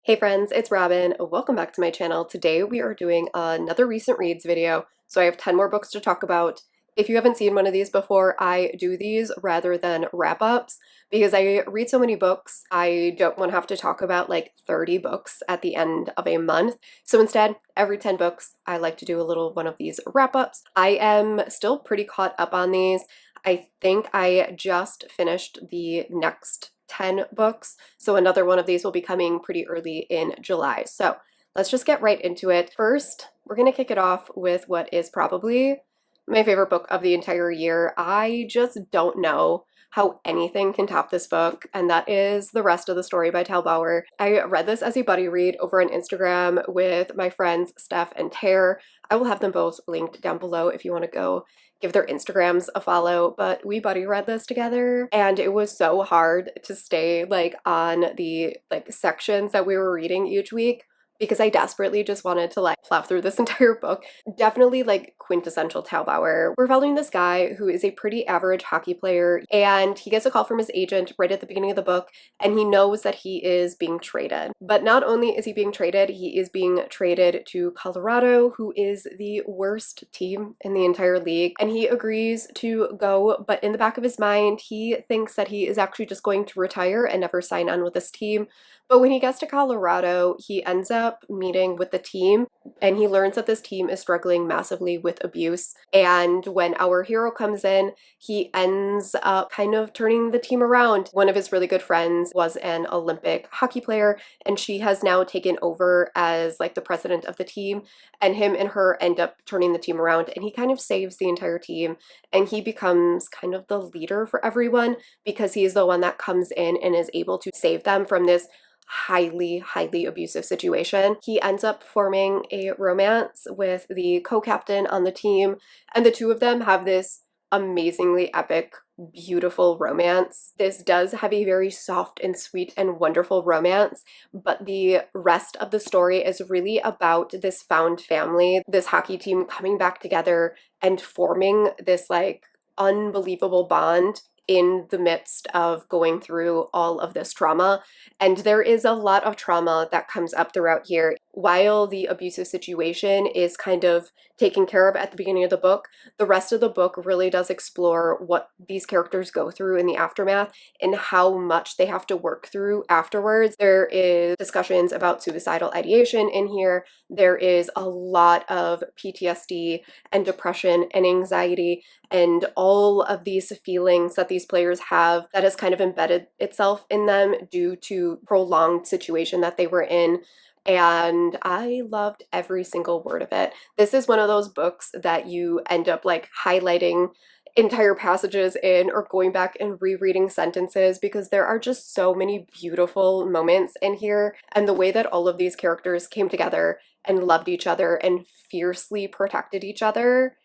Hey friends, it's Robin. Welcome back to my channel. Today we are doing another recent reads video. So I have 10 more books to talk about. If you haven't seen one of these before, I do these rather than wrap-ups because I read so many books, I don't want to have to talk about like 30 books at the end of a month. So instead, every 10 books, I like to do a little one of these wrap-ups. I am still pretty caught up on these. I think I just finished the next 10 books. So another one of these will be coming pretty early in July. So let's just get right into it. First, we're going to kick it off with what is probably my favorite book of the entire year. I just don't know how anything can top this book, and that is The Rest of the Story by Tal Bauer. I read this as a buddy read over on Instagram with my friends Steph and Tare. I will have them both linked down below if you want to go give their Instagrams a follow, but we buddy read this together and it was so hard to stay like on the sections that we were reading each week because I desperately just wanted to like plow through this entire book. Definitely like quintessential Tal Bauer. We're following this guy who is a pretty average hockey player and he gets a call from his agent right at the beginning of the book and he knows that he is being traded. But not only is he being traded, he is being traded to Colorado, who is the worst team in the entire league. And he agrees to go, but in the back of his mind, he thinks that he is actually just going to retire and never sign on with this team. But when he gets to Colorado, he ends up meeting with the team and he learns that this team is struggling massively with abuse. And when our hero comes in, he ends up kind of turning the team around. One of his really good friends was an Olympic hockey player, and she has now taken over as like the president of the team, and him and her end up turning the team around, and he kind of saves the entire team, and he becomes kind of the leader for everyone because he's the one that comes in and is able to save them from this highly abusive situation. He ends up forming a romance with the co-captain on the team, and the two of them have this amazingly epic, beautiful romance. This does have a very soft and sweet and wonderful romance, but the rest of the story is really about this found family, this hockey team coming back together and forming this like unbelievable bond in the midst of going through all of this trauma. And there is a lot of trauma that comes up throughout here. While the abusive situation is kind of taken care of at the beginning of the book, the rest of the book really does explore what these characters go through in the aftermath and how much they have to work through afterwards. There is discussions about suicidal ideation in here. There is a lot of PTSD and depression and anxiety and all of these feelings that these players have that has kind of embedded itself in them due to prolonged situation that they were in. And I loved every single word of it. This is one of those books that you end up like highlighting entire passages in or going back and rereading sentences because there are just so many beautiful moments in here, and the way that all of these characters came together and loved each other and fiercely protected each other,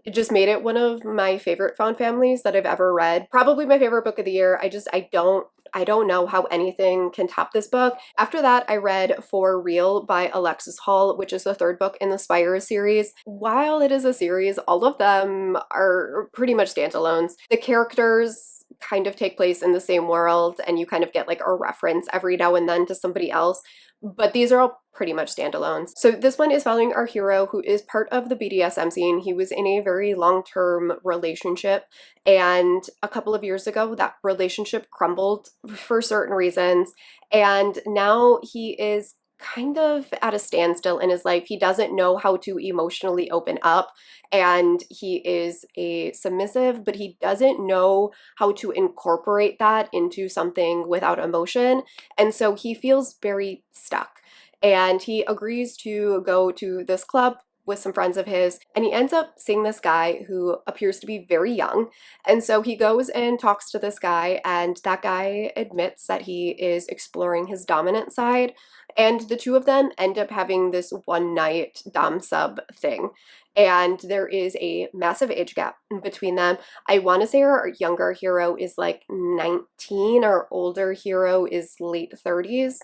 it just made it one of my favorite found families that I've ever read. Probably my favorite book of the year. I don't know how anything can top this book. After that, I read For Real by Alexis Hall, which is the third book in the Spires series. While it is a series, all of them are pretty much standalones. The characters kind of take place in the same world, and you kind of get like a reference every now and then to somebody else, but these are all pretty much standalones. So this one is following our hero who is part of the BDSM scene. He was in a very long-term relationship, and a couple of years ago that relationship crumbled for certain reasons, and now he is kind of at a standstill in his life. He doesn't know how to emotionally open up, and he is a submissive, but he doesn't know how to incorporate that into something without emotion, and so he feels very stuck. And he agrees to go to this club with some friends of his, and he ends up seeing this guy who appears to be very young. And so he goes and talks to this guy, and that guy admits that he is exploring his dominant side, and the two of them end up having this one night dom sub thing. And there is a massive age gap between them. I want to say our younger hero is like 19, our older hero is late 30s,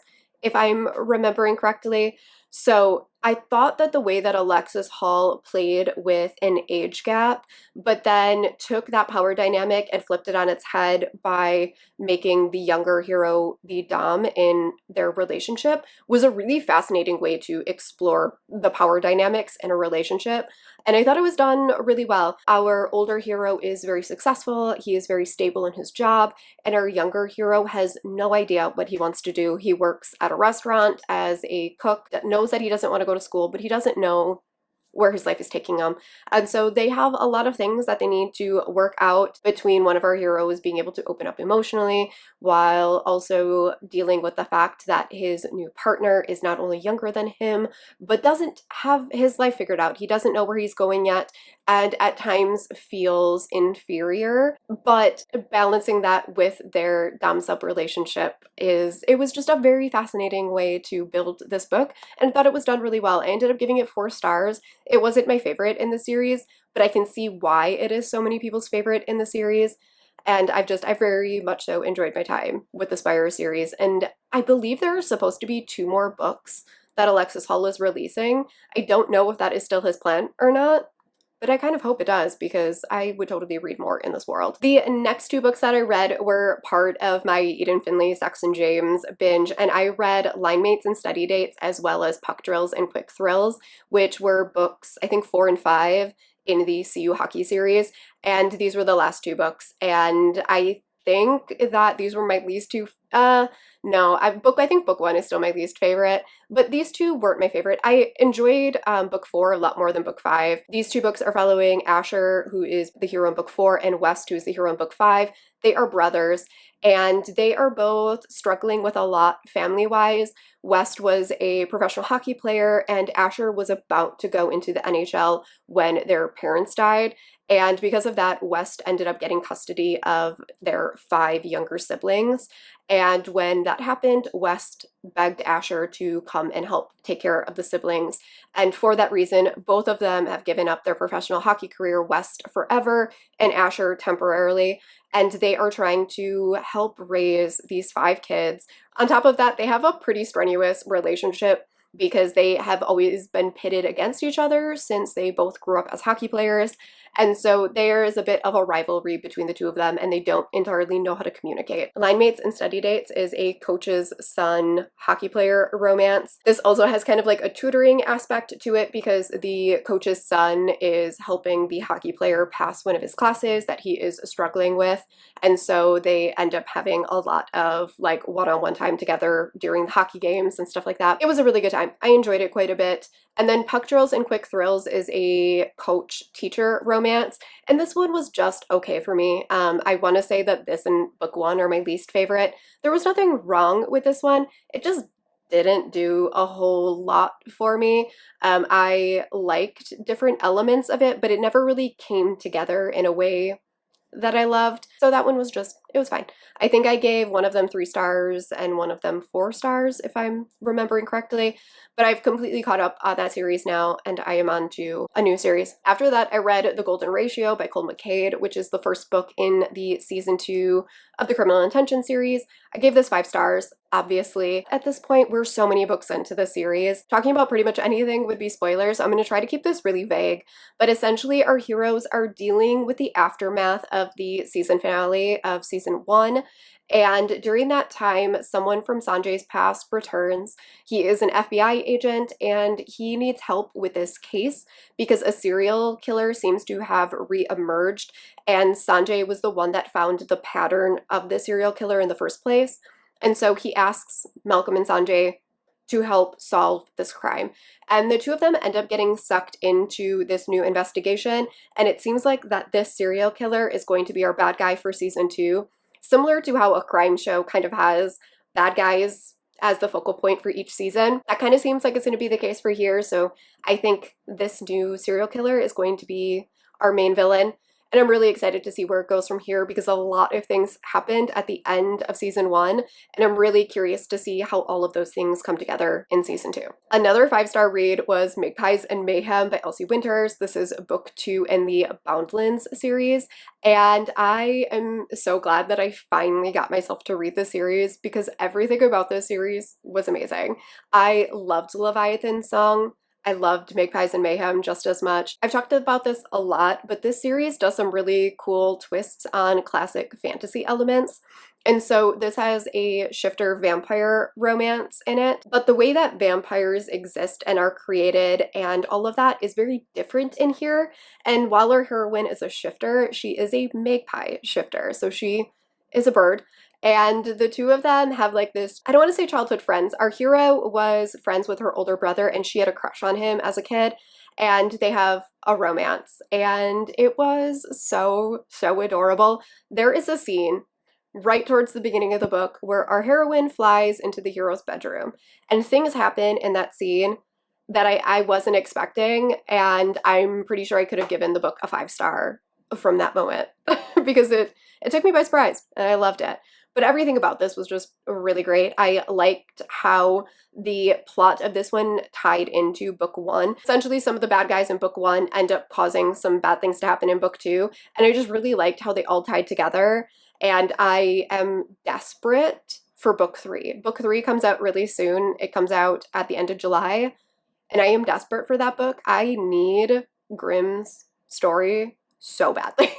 if I'm remembering correctly. So I thought that the way that Alexis Hall played with an age gap, but then took that power dynamic and flipped it on its head by making the younger hero the dom in their relationship, was a really fascinating way to explore the power dynamics in a relationship. And I thought it was done really well. Our older hero is very successful, he is very stable in his job, and our younger hero has no idea what he wants to do. He works at a restaurant as a cook that knows that he doesn't want to go to school, but he doesn't know where his life is taking him. And so they have a lot of things that they need to work out between one of our heroes being able to open up emotionally while also dealing with the fact that his new partner is not only younger than him, but doesn't have his life figured out. He doesn't know where he's going yet and at times feels inferior, but balancing that with their dom-sub relationship it was just a very fascinating way to build this book, and thought it was done really well. I ended up giving it 4 stars. It wasn't my favorite in the series, but I can see why it is so many people's favorite in the series. And I very much so enjoyed my time with the Spire series. And I believe there are supposed to be 2 more books that Alexis Hall is releasing. I don't know if that is still his plan or not, but I kind of hope it does because I would totally read more in this world. The next 2 books that I read were part of my Eden Finley, Sex and James binge, and I read Line Mates and Study Dates as well as Puck Drills and Quick Thrills, which were books, I think 4 and 5 in the CU Hockey series, and these were the last 2 books, and I think that these were my least 2, no, I think book 1 is still my least favorite, but these 2 weren't my favorite. I enjoyed book 4 a lot more than book 5. These 2 books are following Asher, who is the hero in book 4, and West, who is the hero in book 5. They are brothers, and they are both struggling with a lot family-wise. West was a professional hockey player, and Asher was about to go into the NHL when their parents died. And because of that, West ended up getting custody of their 5 younger siblings. And when that happened, West begged Asher to come and help take care of the siblings. And for that reason, both of them have given up their professional hockey career, West forever and Asher temporarily. And they are trying to help raise these 5 kids. On top of that, they have a pretty strenuous relationship because they have always been pitted against each other since they both grew up as hockey players. And so there is a bit of a rivalry between the 2 of them, and they don't entirely know how to communicate. Line Mates and Study Dates is a coach's son hockey player romance. This also has kind of like a tutoring aspect to it because the coach's son is helping the hockey player pass one of his classes that he is struggling with. And so they end up having a lot of like one-on-one time together during the hockey games and stuff like that. It was a really good time. I enjoyed it quite a bit. And then Puck Drills and Quick Thrills is a coach-teacher romance, and this one was just okay for me. I want to say that this and book 1 are my least favorite. There was nothing wrong with this one. It just didn't do a whole lot for me. I liked different elements of it, but it never really came together in a way that I loved. So that one was just, it was fine. I think I gave one of them 3 stars and one of them 4 stars, if I'm remembering correctly. But I've completely caught up on that series now, and I am on to a new series. After that, I read The Golden Ratio by Cole McCade, which is the first book in the season 2 of the Criminal Intention series. I gave this 5 stars. Obviously, at this point, we're so many books into the series. Talking about pretty much anything would be spoilers. I'm going to try to keep this really vague, but essentially our heroes are dealing with the aftermath of the season finale of season 1. And during that time, someone from Sanjay's past returns. He is an FBI agent and he needs help with this case because a serial killer seems to have re-emerged, and Sanjay was the one that found the pattern of the serial killer in the first place. And so he asks Malcolm and Sanjay to help solve this crime. And the 2 of them end up getting sucked into this new investigation, and it seems like that this serial killer is going to be our bad guy for season 2. Similar to how a crime show kind of has bad guys as the focal point for each season. That kind of seems like it's going to be the case for here, so I think this new serial killer is going to be our main villain. And I'm really excited to see where it goes from here because a lot of things happened at the end of season 1, and I'm really curious to see how all of those things come together in season 2. Another 5-star read was Magpies and Mayhem by Elsie Winters. This is book 2 in the Boundlands series, and I am so glad that I finally got myself to read this series because everything about this series was amazing. I loved Leviathan's Song. I loved Magpies and Mayhem just as much. I've talked about this a lot, but this series does some really cool twists on classic fantasy elements. And so this has a shifter vampire romance in it, but the way that vampires exist and are created and all of that is very different in here. And while our heroine is a shifter, she is a magpie shifter. So she is a bird. And the two of them have like this, I don't want to say childhood friends. Our hero was friends with her older brother and she had a crush on him as a kid, and they have a romance. And it was so, so adorable. There is a scene right towards the beginning of the book where our heroine flies into the hero's bedroom, and things happen in that scene that I wasn't expecting, and I'm pretty sure I could have given the book a 5-star from that moment because it took me by surprise and I loved it. But everything about this was just really great. I liked how the plot of this one tied into book 1. Essentially, some of the bad guys in book 1 end up causing some bad things to happen in book 2, and I just really liked how they all tied together, and I am desperate for book 3. Book 3 comes out really soon. It comes out at the end of July, and I am desperate for that book. I need Grimm's story so badly.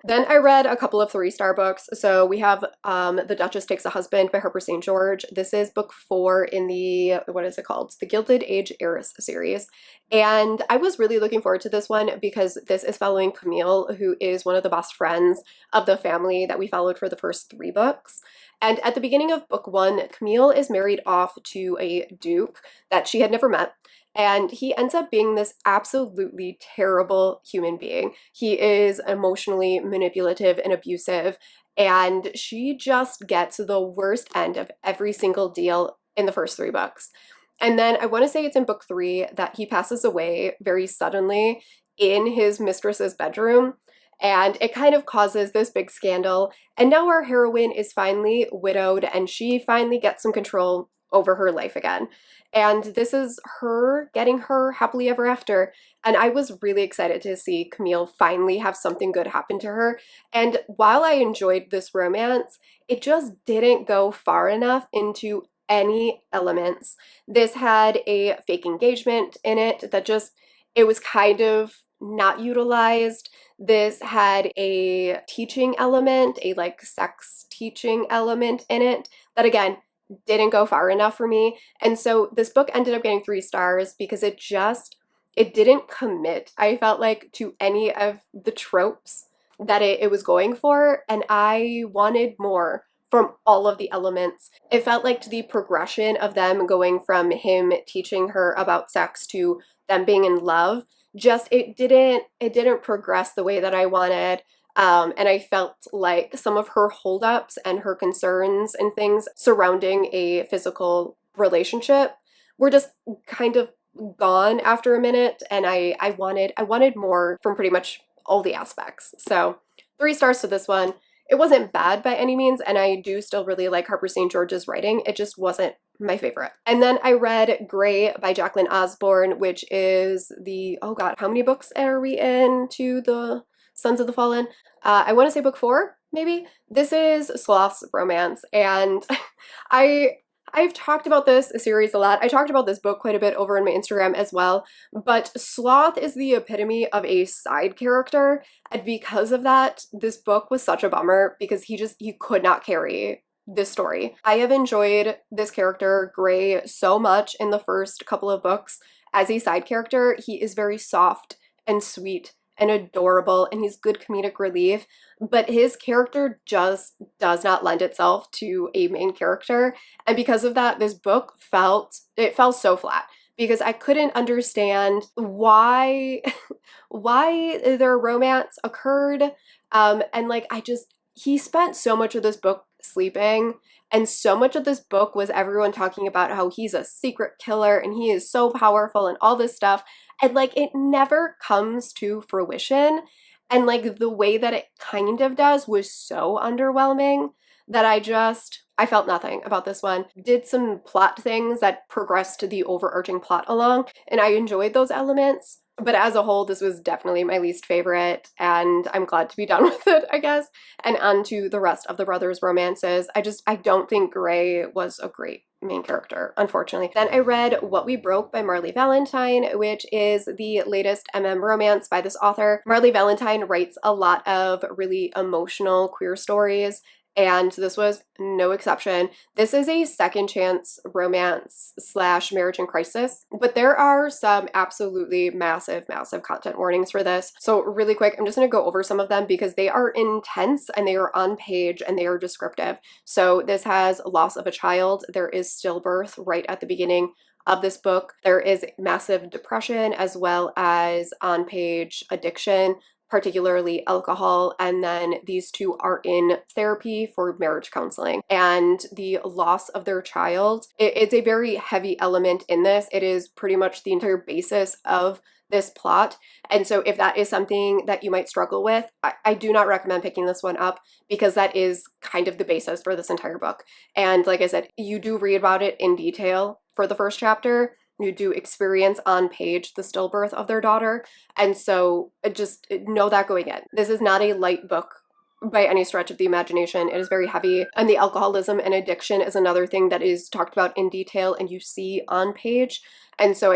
Then I read a couple of 3-star books. So we have The Duchess Takes a Husband by Harper St. George. This is book 4 in the, what is it called? It's the Gilded Age Heiress series. And I was really looking forward to this one because this is following Camille, who is one of the best friends of the family that we followed for the first 3 books. And at the beginning of book 1, Camille is married off to a duke that she had never met. And he ends up being this absolutely terrible human being. He is emotionally manipulative and abusive, and she just gets the worst end of every single deal in the first 3 books. And then I want to say it's in book 3 that he passes away very suddenly in his mistress's bedroom, and it kind of causes this big scandal. And now our heroine is finally widowed, and she finally gets some control over her life again. And this is her getting her happily ever after. And I was really excited to see Camille finally have something good happen to her. And while I enjoyed this romance, it just didn't go far enough into any elements. This had a fake engagement in it that just, it was kind of not utilized. This had a teaching element, a like sex teaching element in it that again, didn't go far enough for me. And so this book ended up getting 3 stars because it didn't commit, I felt like, to any of the tropes that it was going for, and I wanted more from all of the elements. It felt like the progression of them going from him teaching her about sex to them being in love, just it didn't progress the way that I wanted. And I felt like some of her holdups and her concerns and things surrounding a physical relationship were just kind of gone after a minute, and I wanted more from pretty much all the aspects. So 3 stars to this one. It wasn't bad by any means, and I do still really like Harper St. George's writing. It just wasn't my favorite. And then I read Grey by Jacqueline Osborne, which is the, oh god, how many books are we in to the Sons of the Fallen? I want to say book 4, maybe? This is Sloth's romance, and I've talked about this series a lot. I talked about this book quite a bit over on my Instagram as well, but Sloth is the epitome of a side character, and because of that, this book was such a bummer because he could not carry this story. I have enjoyed this character, Grey, so much in the first couple of books. As a side character, he is very soft and sweet and adorable, and he's good comedic relief, but his character just does not lend itself to a main character. And because of that, this book felt so flat because I couldn't understand why their romance occurred. And like, he spent so much of this book sleeping, and so much of this book was everyone talking about how he's a secret killer and he is so powerful and all this stuff. And like, it never comes to fruition. And like the way that it kind of does was so underwhelming that I felt nothing about this one. Did some plot things that progressed the overarching plot along, and I enjoyed those elements. But as a whole, this was definitely my least favorite, and I'm glad to be done with it, I guess. And on to the rest of the brothers' romances. I don't think Gray was a great main character, unfortunately. Then I read What We Broke by Marley Valentine, which is the latest romance by this author. Marley Valentine writes a lot of really emotional queer stories, and this was no exception. This is a second chance romance slash marriage in crisis, but there are some absolutely massive, massive content warnings for this. So really quick, I'm just going to go over some of them because they are intense and they are on page and they are descriptive. So this has loss of a child. There is stillbirth right at the beginning of this book. There is massive depression as well as on page addiction, particularly alcohol, and then these two are in therapy for marriage counseling. And the loss of their child, it's a very heavy element in this. It is pretty much the entire basis of this plot. And so if that is something that you might struggle with, I do not recommend picking this one up because that is kind of the basis for this entire book. And like I said, you do read about it in detail for the first chapter. You do experience on page the stillbirth of their daughter. And so just know that going in. This is not a light book by any stretch of the imagination. It is very heavy. And the alcoholism and addiction is another thing that is talked about in detail and you see on page. And so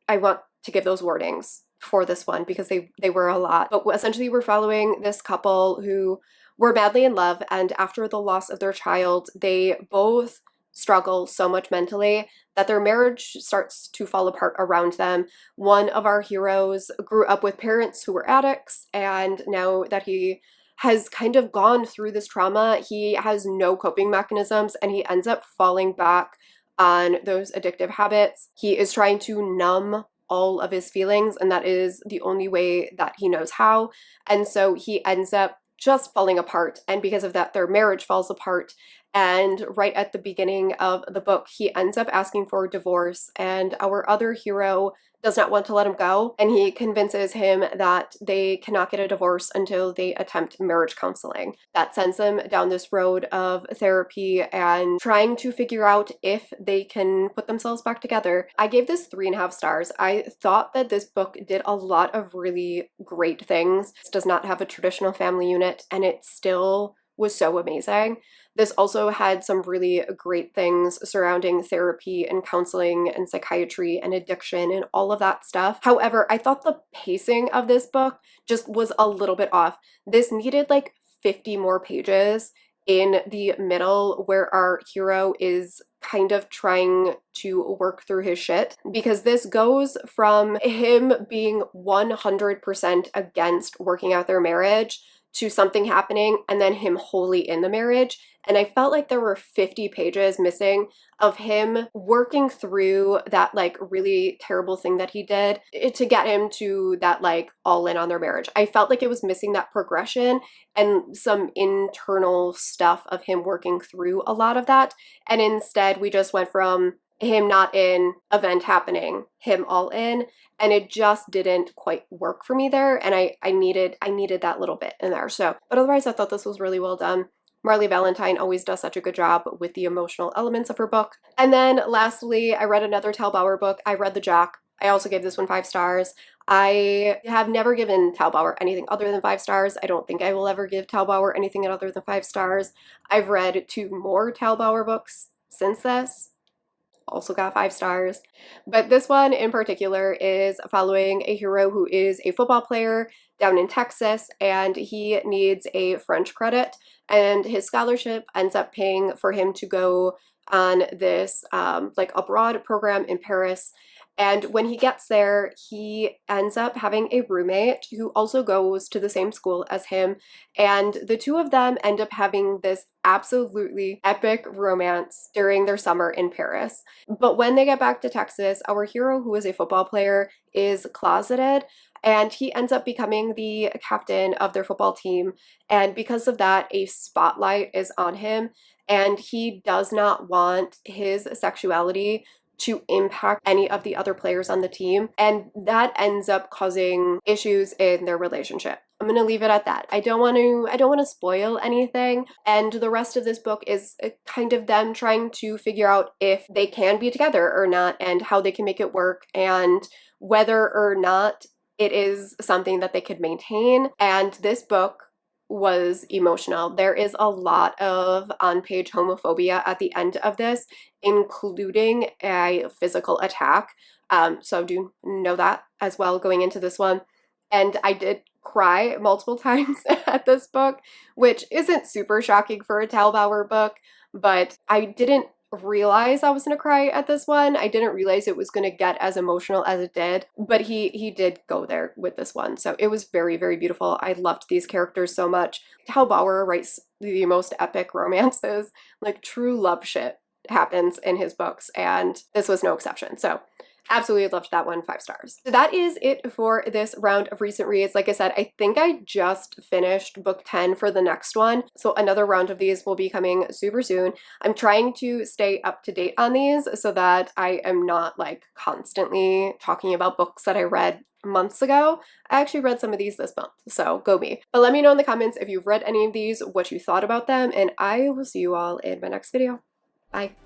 I want to give those warnings for this one because they were a lot. But essentially we're following this couple who were madly in love, and after the loss of their child, they both struggle so much mentally that their marriage starts to fall apart around them. One of our heroes grew up with parents who were addicts, and now that he has kind of gone through this trauma, he has no coping mechanisms and he ends up falling back on those addictive habits. He is trying to numb all of his feelings, and that is the only way that he knows how. And so he ends up just falling apart, and because of that, their marriage falls apart. And right at the beginning of the book, he ends up asking for a divorce, and our other hero does not want to let him go, and he convinces him that they cannot get a divorce until they attempt marriage counseling. That sends them down this road of therapy and trying to figure out if they can put themselves back together. I gave this 3.5 stars. I thought that this book did a lot of really great things. It does not have a traditional family unit, and it still was so amazing. This also had some really great things surrounding therapy and counseling and psychiatry and addiction and all of that stuff. However, I thought the pacing of this book just was a little bit off. This needed like 50 more pages in the middle where our hero is kind of trying to work through his shit, because this goes from him being 100% against working out their marriage to something happening and then him wholly in the marriage. And I felt like there were 50 pages missing of him working through that like really terrible thing that he did to get him to that like all in on their marriage. I felt like it was missing that progression and some internal stuff of him working through a lot of that. And instead we just went from him not in, event happening, him all in, and it just didn't quite work for me there, and I needed that little bit in there. So, but otherwise I thought this was really well done. Marley Valentine always does such a good job with the emotional elements of her book. And then lastly, I read another Tal Bauer book. I read The Jock. I also gave this one 5 stars. I have never given Tal Bauer anything other than 5 stars. I don't think I will ever give Tal Bauer anything other than 5 stars. I've read 2 more Tal Bauer books since this. Also got 5 stars. But this one in particular is following a hero who is a football player down in Texas, and he needs a French credit, and his scholarship ends up paying for him to go on this like abroad program in Paris. And when he gets there, he ends up having a roommate who also goes to the same school as him. And the two of them end up having this absolutely epic romance during their summer in Paris. But when they get back to Texas, our hero, who is a football player, is closeted, and he ends up becoming the captain of their football team. And because of that, a spotlight is on him, and he does not want his sexuality to impact any of the other players on the team, and that ends up causing issues in their relationship. I'm gonna leave it at that. I don't want to spoil anything. And the rest of this book is kind of them trying to figure out if they can be together or not, and how they can make it work, and whether or not it is something that they could maintain. And this book was emotional. There is a lot of on-page homophobia at the end of this, including a physical attack. So do know that as well going into this one. And I did cry multiple times at this book, which isn't super shocking for a Talbauer book, but I didn't realize I was gonna cry at this one. I didn't realize it was gonna get as emotional as it did, but he did go there with this one. So it was very, very beautiful. I loved these characters so much. Talbauer writes the most epic romances, like true love shit happens in his books, and this was no exception. So absolutely loved that one, 5 stars. So that is it for this round of recent reads. Like I said, I think I just finished book 10 for the next one. So another round of these will be coming super soon. I'm trying to stay up to date on these so that I am not like constantly talking about books that I read months ago. I actually read some of these this month, so go me. But let me know in the comments if you've read any of these, what you thought about them, and I will see you all in my next video. Bye.